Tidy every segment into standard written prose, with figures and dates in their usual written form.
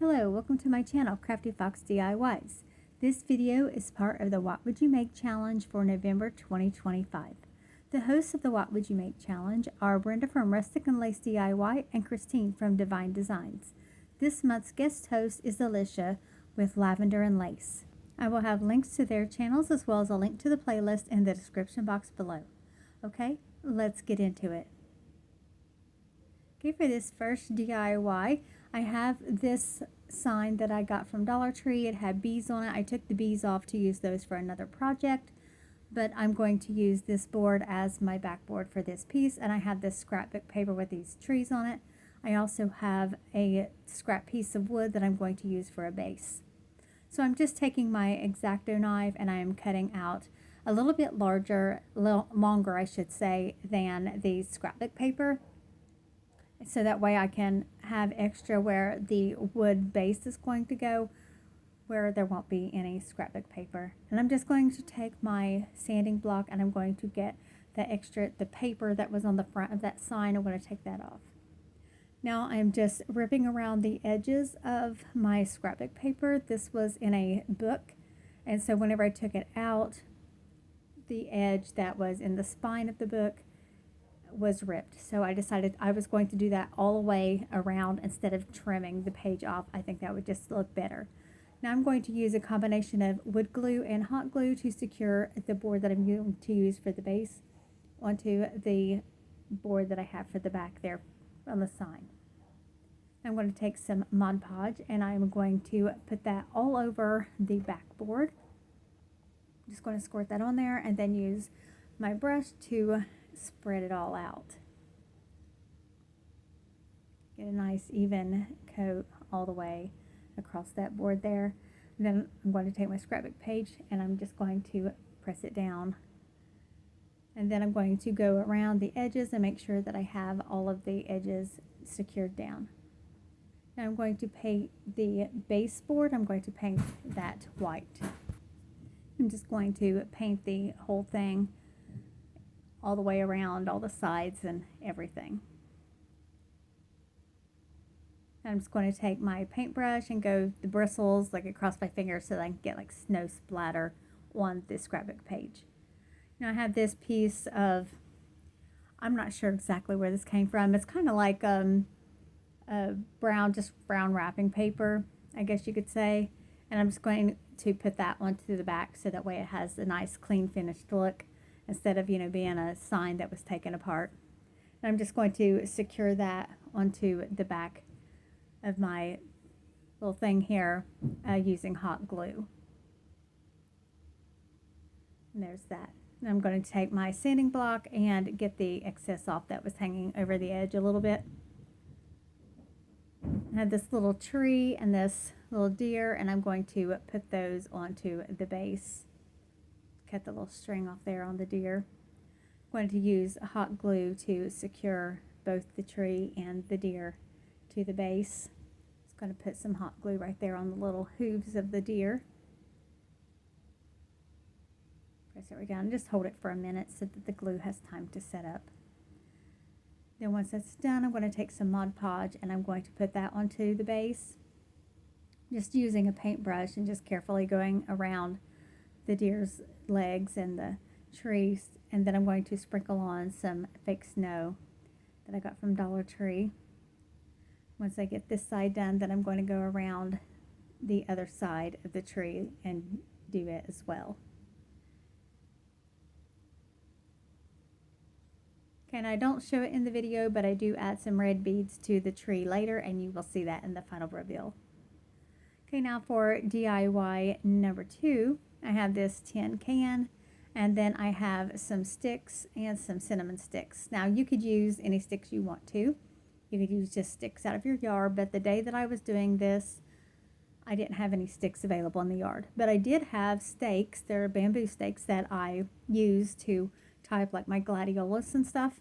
Hello, welcome to my channel, Crafty Fox DIYs. This video is part of the What Would You Make Challenge for November 2025. The hosts of the What Would You Make Challenge are Brenda from Rustic and Lace DIY and Christine from Divine Designs. This month's guest host is Alicia with Lavender and Lace. I will have links to their channels as well as a link to the playlist in the description box below. Okay, let's get into it. Okay, for this first DIY, I have this sign that I got from Dollar Tree. It had bees on it. I took the bees off to use those for another project, but I'm going to use this board as my backboard for this piece, and I have this scrapbook paper with these trees on it. I also have a scrap piece of wood that I'm going to use for a base. So I'm just taking my X-Acto knife and I am cutting out a little bit longer, I should say, than the scrapbook paper. So that way I can have extra where the wood base is going to go, where there won't be any scrapbook paper. And I'm just going to take my sanding block and I'm going to get the paper that was on the front of that sign. I'm going to take that off. Now I'm just ripping around the edges of my scrapbook paper. This was in a book, and so whenever I took it out, the edge that was in the spine of the book was ripped. So I decided I was going to do that all the way around instead of trimming the page off. I think that would just look better. Now I'm going to use a combination of wood glue and hot glue to secure the board that I'm going to use for the base onto the board that I have for the back there on the sign. I'm going to take some Mod Podge and I'm going to put that all over the backboard. I'm just going to squirt that on there and then use my brush to spread it all out. Get a nice even coat all the way across that board there. And then I'm going to take my scrapbook page and I'm just going to press it down. And then I'm going to go around the edges and make sure that I have all of the edges secured down. Now I'm going to paint the baseboard. I'm going to paint that white. I'm just going to paint the whole thing all the way around, all the sides and everything. I'm just going to take my paintbrush and go the bristles like across my fingers so that I can get like snow splatter on the scrapbook page. Now I have this piece of, I'm not sure exactly where this came from. It's kind of like brown wrapping paper, I guess you could say. And I'm just going to put that onto the back so that way it has a nice clean finished look instead of, being a sign that was taken apart. And I'm just going to secure that onto the back of my little thing here using hot glue. And there's that. And I'm going to take my sanding block and get the excess off that was hanging over the edge a little bit. I have this little tree and this little deer, and I'm going to put those onto the base. Cut the little string off there on the deer. I'm going to use hot glue to secure both the tree and the deer to the base. Just going to put some hot glue right there on the little hooves of the deer. Press it right down and just hold it for a minute so that the glue has time to set up. Then once that's done, I'm going to take some Mod Podge and I'm going to put that onto the base. Just using a paintbrush and just carefully going around the deer's legs and the trees. And then I'm going to sprinkle on some fake snow that I got from Dollar Tree. Once I get this side done, then I'm going to go around the other side of the tree and do it as well. And I don't show it in the video, but I do add some red beads to the tree later, and you will see that in the final reveal. Okay, now for DIY number 2, I have this tin can, and then I have some sticks and some cinnamon sticks. Now you could use any sticks you want to. You could use just sticks out of your yard, but the day that I was doing this, I didn't have any sticks available in the yard. But I did have stakes. They're bamboo stakes that I use to tie up like my gladiolas and stuff.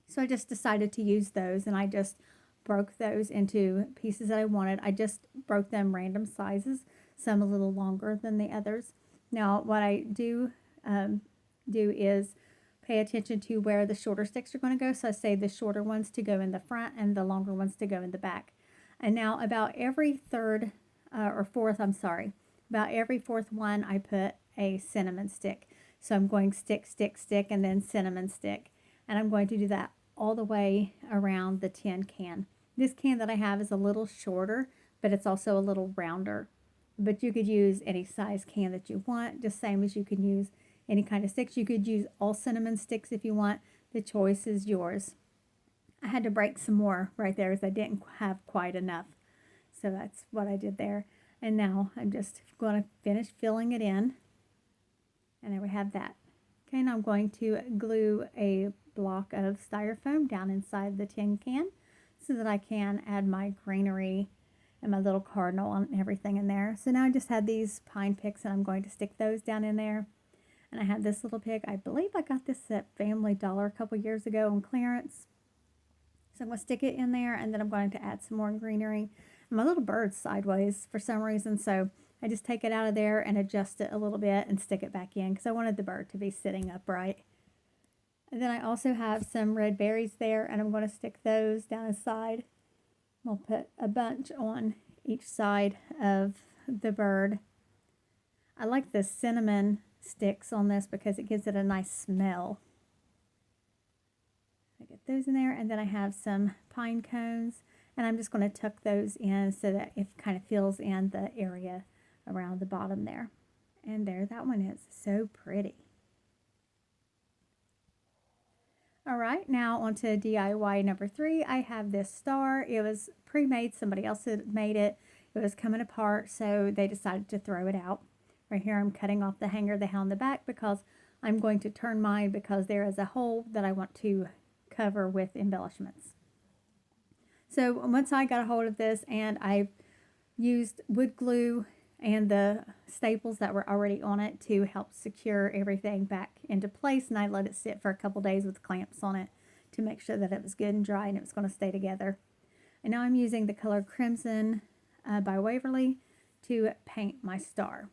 So I just decided to use those, and I just broke those into pieces that I wanted. I just broke them random sizes, some a little longer than the others. Now what I do is pay attention to where the shorter sticks are going to go. So I say the shorter ones to go in the front and the longer ones to go in the back. And now about every third or fourth, I'm sorry, about every fourth one I put a cinnamon stick. So I'm going stick, stick, stick, and then cinnamon stick. And I'm going to do that all the way around the tin can. This can that I have is a little shorter, but it's also a little rounder. But you could use any size can that you want, just same as you could use any kind of sticks. You could use all cinnamon sticks if you want. The choice is yours. I had to break some more right there because I didn't have quite enough. So that's what I did there. And now I'm just going to finish filling it in. And there we have that. Okay, now I'm going to glue a block of styrofoam down inside the tin can so that I can add my greenery and my little cardinal and everything in there. So now I just had these pine picks and I'm going to stick those down in there. And I have this little pick. I believe I got this at Family Dollar a couple years ago on clearance. So I'm going to stick it in there, and then I'm going to add some more greenery. And my little bird's sideways for some reason, so I just take it out of there and adjust it a little bit and stick it back in because I wanted the bird to be sitting upright. And then I also have some red berries there, and I'm going to stick those down inside. We'll put a bunch on each side of the bird. I like the cinnamon sticks on this because it gives it a nice smell. I get those in there, and then I have some pine cones, and I'm just going to tuck those in so that it kind of fills in the area around the bottom there. And there that one is. So pretty. All right, now on to DIY number 3. I have this star. It was pre-made. Somebody else had made it. It was coming apart, so they decided to throw it out. Right here I'm cutting off the hanger they had on the back because I'm going to turn mine because there is a hole that I want to cover with embellishments. So once I got a hold of this, and I used wood glue and the staples that were already on it to help secure everything back into place, and I let it sit for a couple days with clamps on it to make sure that it was good and dry and it was going to stay together. And now I'm using the color Crimson by Waverly to paint my star.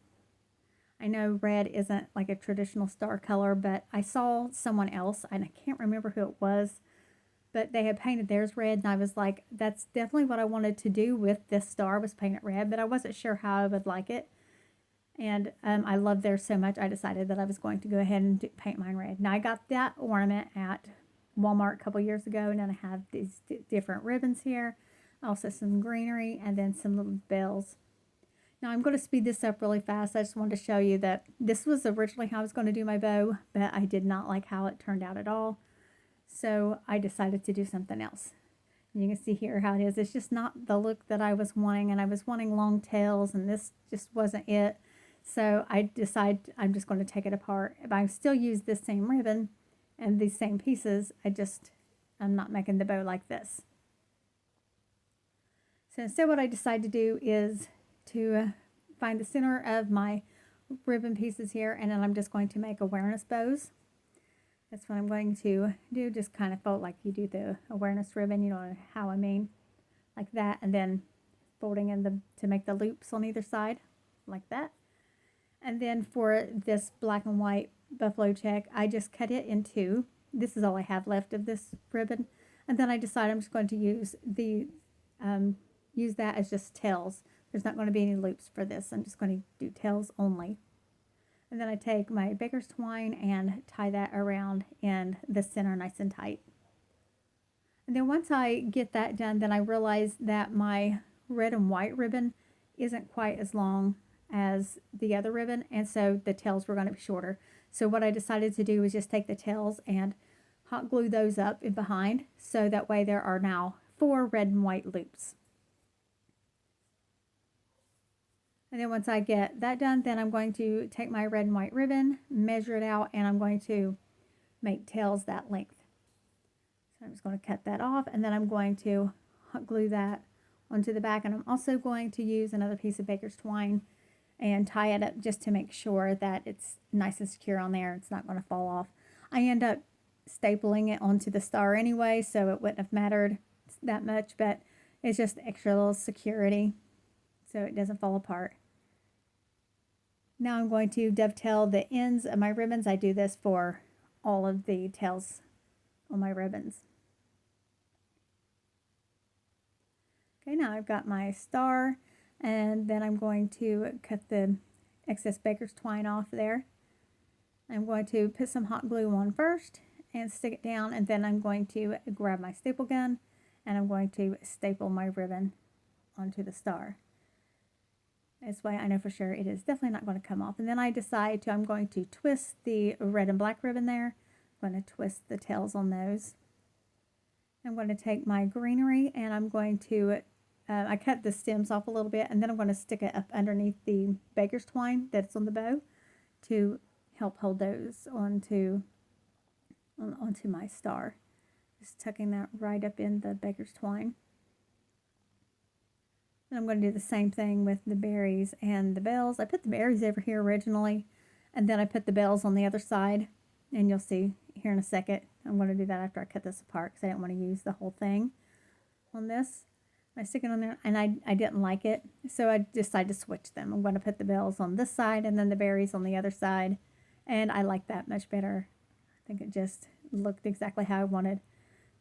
I know red isn't like a traditional star color, but I saw someone else, and I can't remember who it was, but they had painted theirs red, and I was like, that's definitely what I wanted to do with this star, was paint it red, but I wasn't sure how I would like it. And I love theirs so much, I decided that I was going to go ahead and paint mine red. Now, I got that ornament at Walmart a couple years ago, and then I have these different ribbons here, also some greenery, and then some little bells. Now I'm going to speed this up really fast. I just wanted to show you that this was originally how I was going to do my bow, but I did not like how it turned out at all. So I decided to do something else. And you can see here how it is. It's just not the look that I was wanting, and I was wanting long tails, and this just wasn't it. So I decided I'm just going to take it apart. But I still use this same ribbon and these same pieces. I'm not making the bow like this. So instead what I decided to do is to find the center of my ribbon pieces here, and then I'm just going to make awareness bows. That's what I'm going to do, just kind of fold like you do the awareness ribbon, you know how I mean, like that, and then folding in to make the loops on either side, like that. And then for this black and white buffalo check, I just cut it in two. This is all I have left of this ribbon, and then I decided I'm just going to use that as just tails. There's not going to be any loops for this. I'm just going to do tails only. And then I take my baker's twine and tie that around in the center nice and tight. And then once I get that done, then I realize that my red and white ribbon isn't quite as long as the other ribbon, and so the tails were going to be shorter. So what I decided to do was just take the tails and hot glue those up in behind, so that way there are now 4 red and white loops. And then once I get that done, then I'm going to take my red and white ribbon, measure it out, and I'm going to make tails that length. So I'm just going to cut that off, and then I'm going to hot glue that onto the back. And I'm also going to use another piece of baker's twine and tie it up just to make sure that it's nice and secure on there. It's not going to fall off. I end up stapling it onto the star anyway, so it wouldn't have mattered that much, but it's just extra little security so it doesn't fall apart. Now I'm going to dovetail the ends of my ribbons. I do this for all of the tails on my ribbons. Okay, now I've got my star, and then I'm going to cut the excess baker's twine off there. I'm going to put some hot glue on first and stick it down, and then I'm going to grab my staple gun and I'm going to staple my ribbon onto the star. This way I know for sure it is definitely not going to come off. And then I decide I'm going to twist the red and black ribbon there. I'm going to twist the tails on those. I'm going to take my greenery and I'm going to, I cut the stems off a little bit, and then I'm going to stick it up underneath the baker's twine that's on the bow to help hold those onto my star. Just tucking that right up in the baker's twine. And I'm going to do the same thing with the berries and the bells. I put the berries over here originally, and then I put the bells on the other side, and you'll see here in a second. I'm going to do that after I cut this apart because I didn't want to use the whole thing on this. I stick it on there, and I didn't like it, so I decided to switch them. I'm going to put the bells on this side and then the berries on the other side, and I like that much better. I think it just looked exactly how I wanted.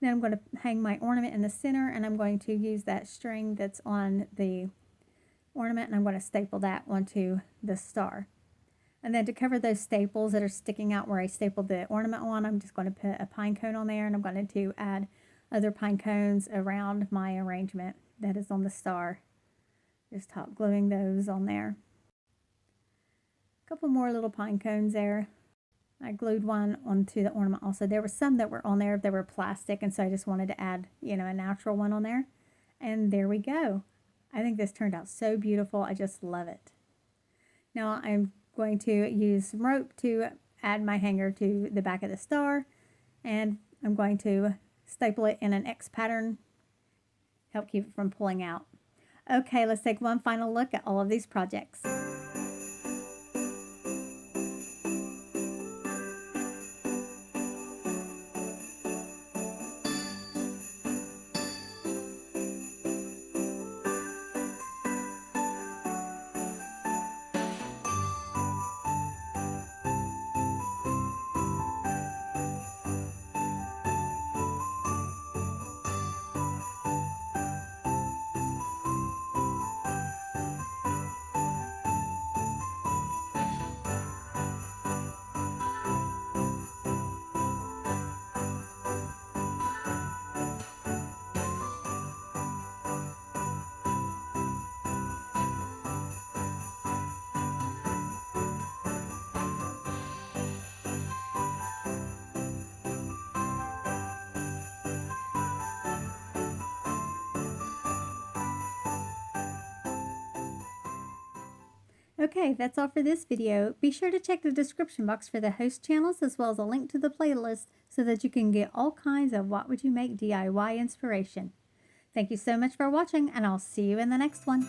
Then I'm going to hang my ornament in the center, and I'm going to use that string that's on the ornament, and I'm going to staple that onto the star. And then to cover those staples that are sticking out where I stapled the ornament on, I'm just going to put a pine cone on there, and I'm going to add other pine cones around my arrangement that is on the star. Just hot gluing those on there. A couple more little pine cones there. I glued one onto the ornament also. There were some that were on there that were plastic, and so I just wanted to add, a natural one on there. And there we go. I think this turned out so beautiful. I just love it. Now I'm going to use some rope to add my hanger to the back of the star, and I'm going to staple it in an X pattern, help keep it from pulling out. Okay, let's take one final look at all of these projects. Okay, that's all for this video. Be sure to check the description box for the host channels as well as a link to the playlist so that you can get all kinds of What Would You Make DIY inspiration. Thank you so much for watching, and I'll see you in the next one.